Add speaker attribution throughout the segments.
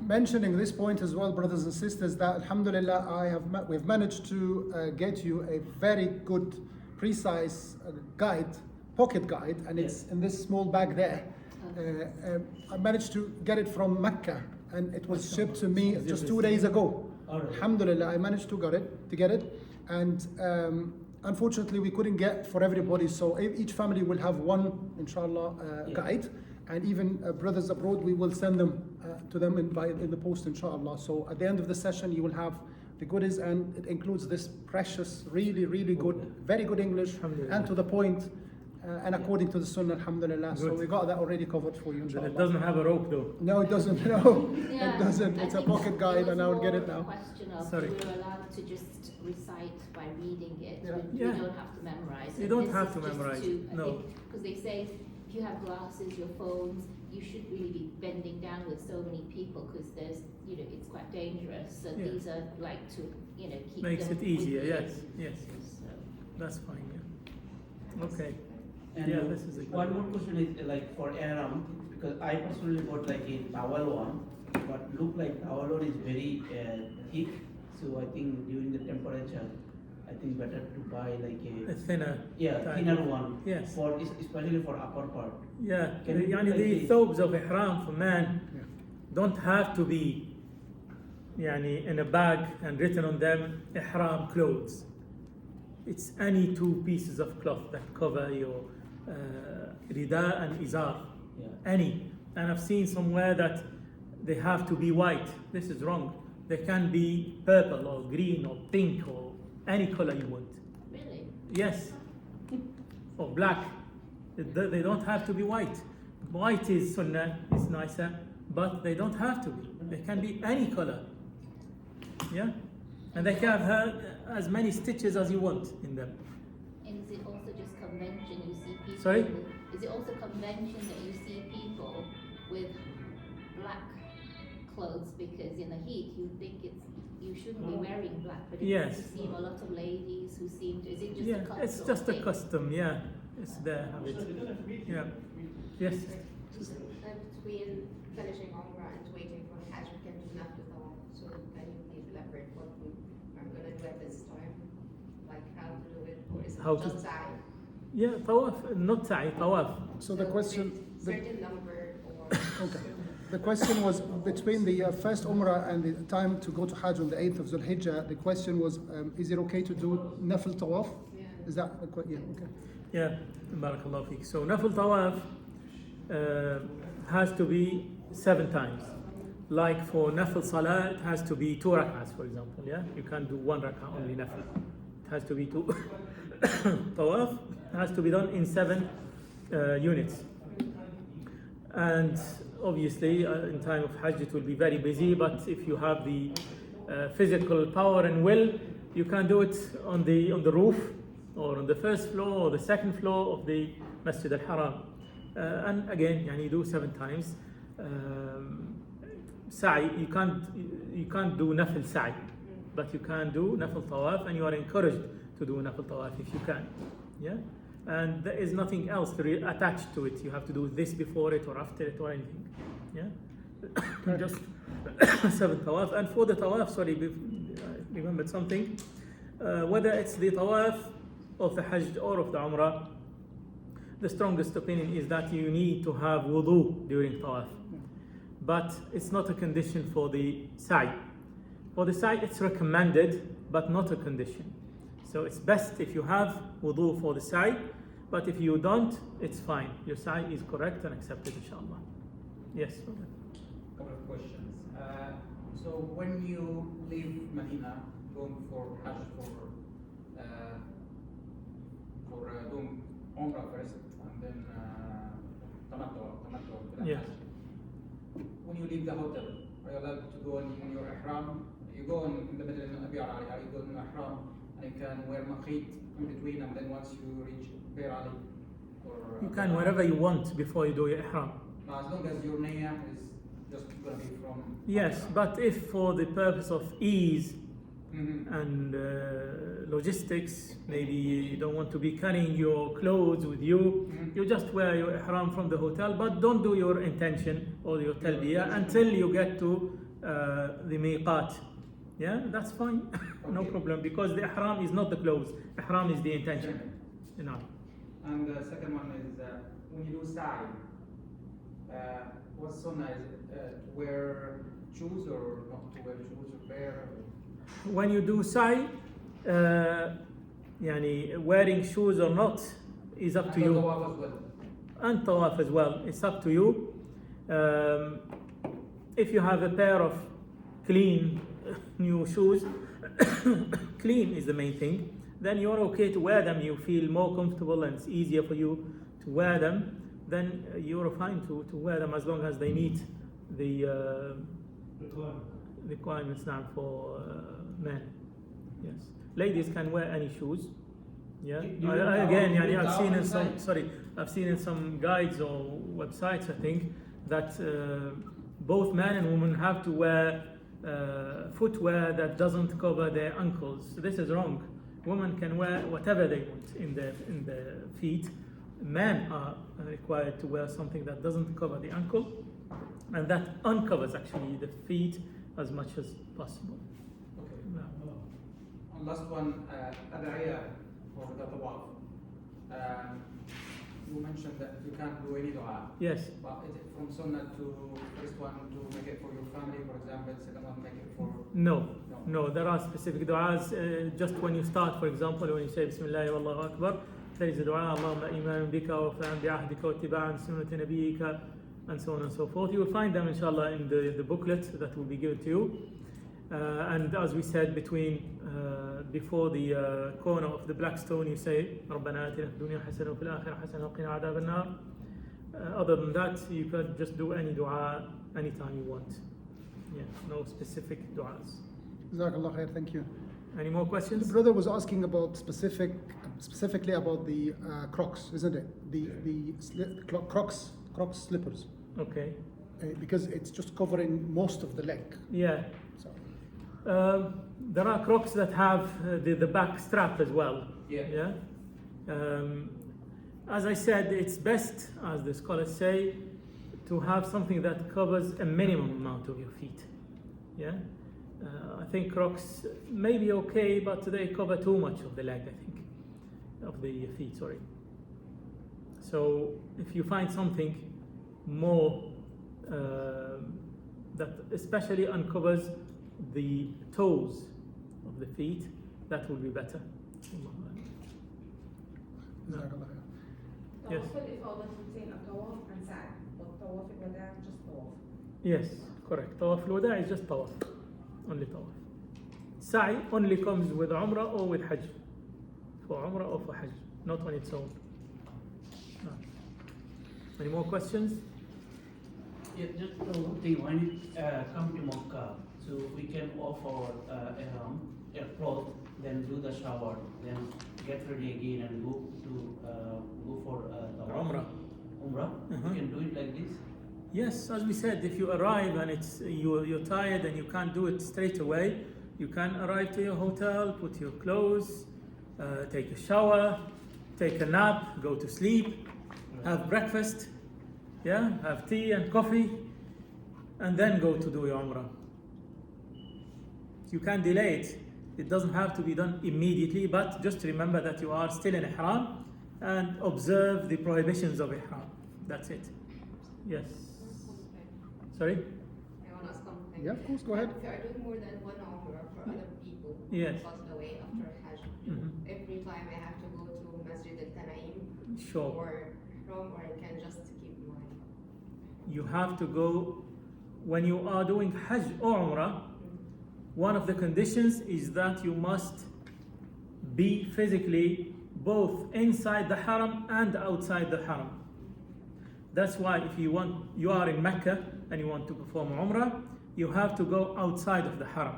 Speaker 1: Mentioning this point as well, brothers and sisters, that alhamdulillah, we've managed to get you a very good, precise guide, pocket guide, and it's in this small bag there. I managed to get it from Mecca, and it was shipped to me just 2 days ago. Alhamdulillah, I managed to get it, and unfortunately we couldn't get for everybody, so each family will have one, inshallah, guide, and even brothers abroad, we will send them to them in the post, inshallah. So at the end of the session, you will have the goodies, and it includes this precious, really, really good, very good English, and to the point, and according to the Sunnah, alhamdulillah. Good. So we got that already covered for you, inshallah.
Speaker 2: It doesn't have a rope though.
Speaker 1: No, it doesn't. No, it doesn't. It's a pocket guide, and I will get it now.
Speaker 3: Question of
Speaker 2: Sorry.
Speaker 3: we're allowed to just recite by reading it.
Speaker 1: Yeah.
Speaker 3: We don't have to memorize.
Speaker 2: You don't have to memorize. No.
Speaker 3: Because they say if you have glasses, your phones, you should really be bending down with so many people because there's, it's quite dangerous. So these are like to, keep
Speaker 2: Makes
Speaker 3: them
Speaker 2: it easier.
Speaker 3: with
Speaker 2: Yes.
Speaker 3: So.
Speaker 2: That's fine. Yeah. Okay.
Speaker 4: And
Speaker 2: this is a good
Speaker 4: one more question is like for Aram, because I personally bought like a towel one, but look like towel one is very thick. So I think during the temperature, I think better to buy like
Speaker 2: A thinner.
Speaker 4: thinner one.
Speaker 2: Yes.
Speaker 4: For especially for upper part.
Speaker 2: Yeah.
Speaker 4: Can you
Speaker 2: يعني
Speaker 4: like
Speaker 2: the
Speaker 4: this?
Speaker 2: thobes of ihram for man don't have to be يعني in a bag and written on them ihram clothes. It's any two pieces of cloth that cover your rida and izar.
Speaker 4: Yeah.
Speaker 2: Any. And I've seen somewhere that they have to be white. This is wrong. They can be purple or green or pink or any color you want.
Speaker 3: Really?
Speaker 2: Yes. Or black. They don't have to be white. White is sunnah, is nicer, but they don't have to be. They can be any color. Yeah? And they can have as many stitches as you want in them.
Speaker 3: And is it also just convention you see people?
Speaker 2: Sorry?
Speaker 3: Is it also convention that you see people with black clothes because in the heat you think you shouldn't be wearing black, but
Speaker 2: Yes.
Speaker 3: you see a lot of ladies who seem to. Is it just
Speaker 2: Yeah,
Speaker 3: a custom?
Speaker 2: it's just a custom, yeah. It's their habit. Yeah. Yes.
Speaker 5: Between finishing Umrah and waiting for Hajj, we can do nafil tawaf. So can you please elaborate what we are going to do at this time? Like how to do it, or is it
Speaker 2: How to-
Speaker 5: just sa'i?
Speaker 2: Yeah, tawaf, not sa'i, tawaf.
Speaker 1: So the question.
Speaker 5: Certain number or...
Speaker 1: Okay. The question was between the first Umrah and the time to go to Hajj on the 8th of Zulhijjah. The question was, is it okay to do nafil tawaf?
Speaker 5: Yeah.
Speaker 1: Is that the question? Yeah, okay.
Speaker 2: Yeah, barakallahu feek. So nafil tawaf has to be 7 times. Like for nafil salah, it has to be 2 rak'ahs, for example. Yeah, you can't do 1 rak'ah only nafil. It has to be 2. Tawaf has to be done in 7 units. And obviously, in time of Hajj, it will be very busy. But if you have the physical power and will, you can do it on the roof, or on the first floor, or the second floor of the Masjid al-Haram. And again, you do 7 times. Sa'i, you can't do nafil sa'i, but you can do nafil tawaf, and you are encouraged to do nafil tawaf if you can. Yeah, and there is nothing else attached to it. You have to do this before it or after it or anything. Yeah, just 7 tawaf. And for the tawaf, sorry, I remembered something. Whether it's the tawaf of the Hajj or of the Umrah, the strongest opinion is that you need to have wudu during tawaf. But it's not a condition for the sa'i. For the sa'i, it's recommended, but not a condition. So it's best if you have wudu for the sa'i, but if you don't, it's fine. Your sa'i is correct and accepted, inshallah. Yes.
Speaker 6: Couple of questions. So when you leave Medina, going for Hajj for doing Umrah first, and then tamattu.
Speaker 2: Yes.
Speaker 6: When you leave the hotel, are you allowed to go in your ihram? You go in the middle of Mayar Ali, you go in ihram, and you can wear maqit in between, and then once you reach Mayar Ali, or
Speaker 2: You can wherever you want before you do your ihram.
Speaker 6: as long as your niyyah is just going to be from.
Speaker 2: Yes, but if for the purpose of ease, and logistics. Maybe you don't want to be carrying your clothes with you. You just wear your ihram from the hotel, but don't do your intention or your talbiyah until you get to the miqat. Yeah, that's fine. No
Speaker 6: Okay.
Speaker 2: problem, because the ihram is not the clothes. Ihram is the intention. No.
Speaker 6: And the second one is when you do sa'i, what sunnah is it? To wear shoes or not to wear shoes or bare?
Speaker 2: When you do sa'i, yani wearing shoes or not is up to
Speaker 6: And
Speaker 2: you.
Speaker 6: the tawaf as well.
Speaker 2: And tawaf as well, it's up to you. If you have a pair of clean new shoes, clean is the main thing, then you're okay to wear them. You feel more comfortable and it's easier for you to wear them, then you're fine to wear them as long as they meet the requirements now for men. Yes, ladies can wear any shoes. Yeah. Again, yani, I've seen in some guides or websites, I think, that both men and women have to wear footwear that doesn't cover their ankles. This is wrong. Women can wear whatever they want in the feet. Men are required to wear something that doesn't cover the ankle, and that uncovers actually the feet as much as possible.
Speaker 6: Okay.
Speaker 2: Yeah.
Speaker 6: And last one, ad'iyah for the tawaf. You mentioned that you can't do any dua.
Speaker 2: Yes.
Speaker 6: But is it from sunnah to first one to make it for your family, for example, second one make it for?
Speaker 2: No, there are specific du'as. Just when you start, for example, when you say Bismillah Wallahu Akbar, there is a dua, Allahumma iman bika wa fa'an bi'ahdika wa tiba'an sunnati nabiyyika, and so on and so forth. You will find them, inshallah, in the booklet that will be given to you. And as we said, before the corner of the black stone, you say, رَبَّنَا آتِنَا فِي الدُّنْيَا حَسَنَةً وَفِي الْآخِرَةِ حَسَنَةً وَقِنَا عَذَابَ النَّارِ. Other than that, you can just do any dua anytime you want. Yeah, no specific du'as.
Speaker 1: Jazakallah khair, thank you.
Speaker 2: Any more
Speaker 1: The
Speaker 2: questions?
Speaker 1: brother was asking about specifically about the Crocs, isn't it? The Crocs slippers,
Speaker 2: Okay.
Speaker 1: because it's just covering most of the leg.
Speaker 2: Yeah.
Speaker 1: So
Speaker 2: There are Crocs that have the back strap as well.
Speaker 6: Yeah.
Speaker 2: As I said, it's best, as the scholars say, to have something that covers a minimum amount of your feet. Yeah. I think Crocs may be okay, but they cover too much of the leg, I think, of the feet, sorry. So if you find something more that especially uncovers the toes of the feet, that will be better.
Speaker 1: Jazakallah khair.
Speaker 2: Yes.
Speaker 7: Tawaf al-ifada contain a tawaf and sa'i, but tawaf al-wada just tawaf.
Speaker 2: Yes, correct. Tawaf al-wada is just tawaf, only tawaf. Sa'i only comes with Umrah or with Hajj. For Umrah or for Hajj, not on its own. No. Any more questions?
Speaker 4: Yeah, just one thing, when it come to Makkah, so we can off our ihram, cloth, then do the shower, then get ready again and go for the
Speaker 2: Umrah.
Speaker 4: Umrah.
Speaker 2: Uh-huh.
Speaker 4: We can do it like this.
Speaker 2: Yes, as we said, if you arrive and you're tired and you can't do it straight away, you can arrive to your hotel, put your clothes, take a shower, take a nap, go to sleep, have breakfast, yeah, have tea and coffee, and then go to do your Umrah. You can delay it. It doesn't have to be done immediately, but just remember that you are still in Ihram and observe the prohibitions of Ihram. That's it. Yes. Sorry?
Speaker 5: I want to ask something.
Speaker 1: Yeah, of course, go ahead.
Speaker 5: If you are doing more than one Umrah for other people
Speaker 2: Yes.
Speaker 5: who passed away after Hajj,
Speaker 2: Mhm.
Speaker 5: every time I have to go to Masjid al-Tanaim
Speaker 2: Sure.
Speaker 5: or Ram, or I can just keep mine?
Speaker 2: You have to go when you are doing Hajj or Umrah. One of the conditions is that you must be physically both inside the Haram and outside the Haram. That's why if you are in Mecca and you want to perform Umrah, you have to go outside of the Haram.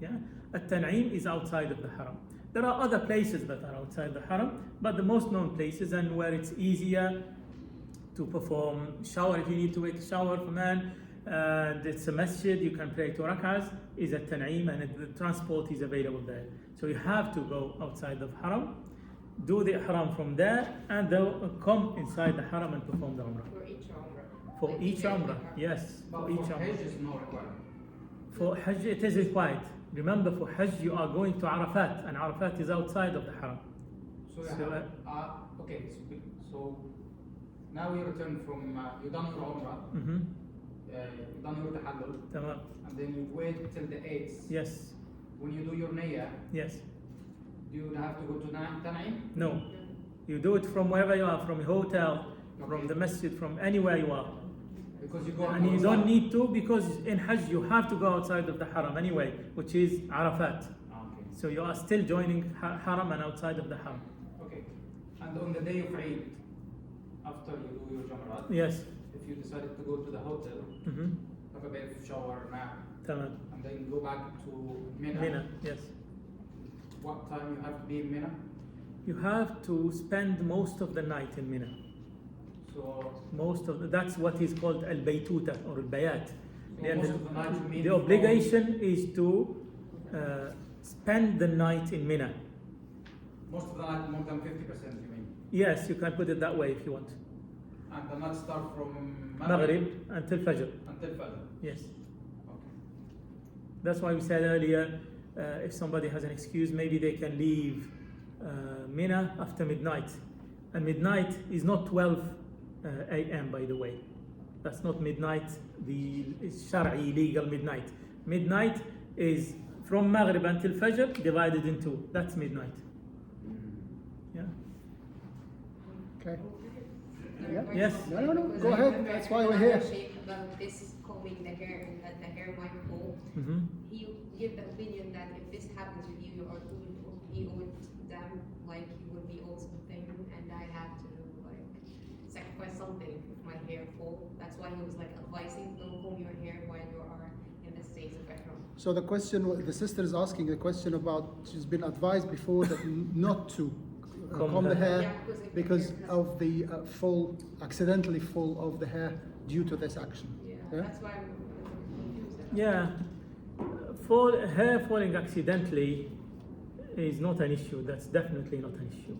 Speaker 2: Yeah? At-Tan'im is outside of the Haram. There are other places that are outside the Haram, but the most known places and where it's easier to perform shower if you need to take a shower for man, and it's a masjid, you can pray 2 rak'ahs, is at Tan'im, and the transport is available there. So you have to go outside of Haram, do the Ihram from there, and then come inside the Haram and perform the Umrah.
Speaker 5: For each Umrah.
Speaker 2: For
Speaker 5: Like
Speaker 2: each
Speaker 5: you
Speaker 2: Umrah,
Speaker 5: get
Speaker 2: yes,
Speaker 6: But
Speaker 2: for each
Speaker 6: for
Speaker 2: Umrah.
Speaker 6: Hajj is no requirement.
Speaker 2: For Hajj, it is required. Remember, for Hajj, you are going to Arafat, and Arafat is outside of the Haram.
Speaker 6: So, you
Speaker 2: So,
Speaker 6: have, okay, so now you return from, you done your Umrah,
Speaker 2: Mm-hmm.
Speaker 6: you done your Tahallul,
Speaker 2: Tamam.
Speaker 6: and then you wait till the 8th.
Speaker 2: Yes,
Speaker 6: When you do your Niyyah,
Speaker 2: yes.
Speaker 6: do you have to go to Tan'im?
Speaker 2: No. You do it from wherever you are, from your hotel, from
Speaker 6: Okay.
Speaker 2: the masjid, from anywhere you are.
Speaker 6: Because you go
Speaker 2: And you don't need to, because in Hajj you have to go outside of the Haram anyway, which is Arafat.
Speaker 6: Okay.
Speaker 2: So you are still joining Haram and outside of the Haram.
Speaker 6: Okay. And on the day of Eid, after you do your Jumrat,
Speaker 2: Yes.
Speaker 6: if you decided to go to the hotel,
Speaker 2: Mm-hmm.
Speaker 6: have a bath, shower, nap,
Speaker 2: Tamam.
Speaker 6: and then go back to Mina,
Speaker 2: Mina, yes.
Speaker 6: what time you have to be in Mina?
Speaker 2: You have to spend most of the night in Mina.
Speaker 6: So,
Speaker 2: That's what is called al-baytuta or al-bayat.
Speaker 6: so most of the night you mean
Speaker 2: The obligation is to spend the night in Mina.
Speaker 6: Most of the night, more than 50%, you mean?
Speaker 2: Yes, you can put it that way if you want.
Speaker 6: And the night start from
Speaker 2: Maghrib until Fajr.
Speaker 6: until Fajr.
Speaker 2: Yes.
Speaker 6: Okay.
Speaker 2: That's why we said earlier, if somebody has an excuse, maybe they can leave Mina after midnight. And midnight is not 12 a.m. by the way. That's not midnight, the Shar'i legal midnight. Midnight is from Maghrib until Fajr divided in 2. That's midnight. Yeah.
Speaker 1: Okay. Yeah.
Speaker 2: Yes.
Speaker 1: No.
Speaker 5: Because
Speaker 1: Go
Speaker 5: I
Speaker 1: ahead.
Speaker 5: remember
Speaker 1: That's why we're here.
Speaker 5: Sheikh about this combing the hair and that the hair might fall.
Speaker 2: Mm-hmm.
Speaker 5: He gave the opinion that if this happens with you or he owed them, like he would be owed something, and I have to like sacrifice something if my hair fall. That's why he was like advising, don't comb your hair while you are in the state of ihram.
Speaker 1: So the question, the sister is asking a question about, she's been advised before that not to comb the hair
Speaker 5: Yeah, because if the
Speaker 1: because
Speaker 5: hair has-
Speaker 1: of the accidentally fall of the hair due to this action.
Speaker 5: Yeah,
Speaker 1: Yeah?
Speaker 5: that's why I'm confused.
Speaker 2: Yeah. Hair falling accidentally is not an issue. That's definitely not an issue.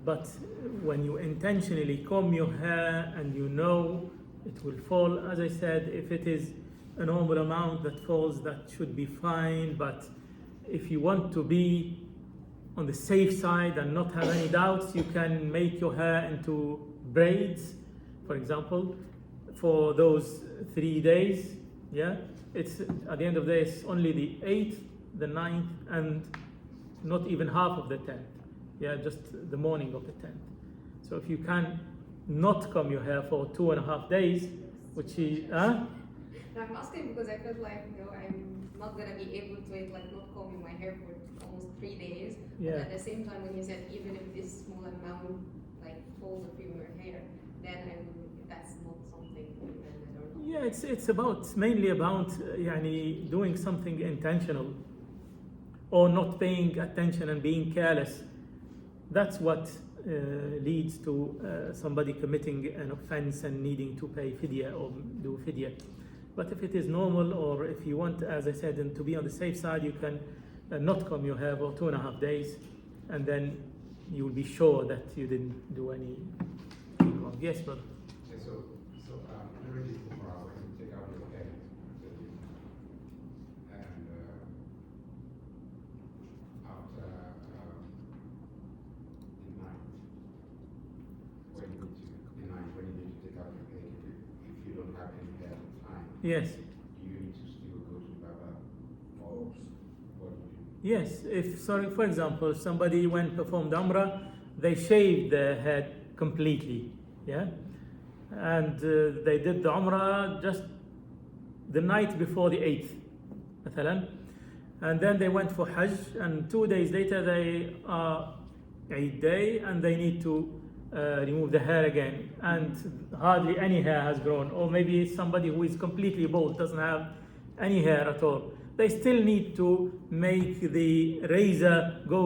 Speaker 2: But when you intentionally comb your hair and you know it will fall, as I said, if it is a normal amount that falls, that should be fine. But if you want to be on the safe side and not have any doubts, you can make your hair into braids, for example, for those 3 days. Yeah, it's at the end of the day, it's only the 8th, the 9th, and not even half of the 10th. Yeah, just the morning of the 10th. So if you can not comb your hair for 2.5 days, which is,
Speaker 5: I'm asking because I felt like, I'm not gonna be able to like not combing my hair for almost 3 days.
Speaker 2: Yeah.
Speaker 5: But at the same time, when you said even if this small amount like falls from your hair, then that's not something recommended or not.
Speaker 2: Yeah, it's mainly about يعني doing something intentional or not paying attention and being careless. That's what leads to somebody committing an offense and needing to pay fidya or do fidya. But if it is normal, or if you want, as I said, and to be on the safe side, you can not comb your hair for 2.5 days, and then you will be sure that you didn't do anything wrong. Yes, brother.
Speaker 8: Okay, so during the Umrah, when you take out your hair, and after the night, when you need to take out your hair, if you don't have any hair at the time,
Speaker 2: Yes.
Speaker 8: do you need to still go to Baba, or what do you do?
Speaker 2: Yes, for example, somebody went performed Umrah, they shaved their head completely, yeah, and they did the Umrah just the night before the 8th, مثلا, and then they went for Hajj, and 2 days later they are Eid day, and they need to remove the hair again, and hardly any hair has grown, or maybe somebody who is completely bald doesn't have any hair at all. They still need to make the razor go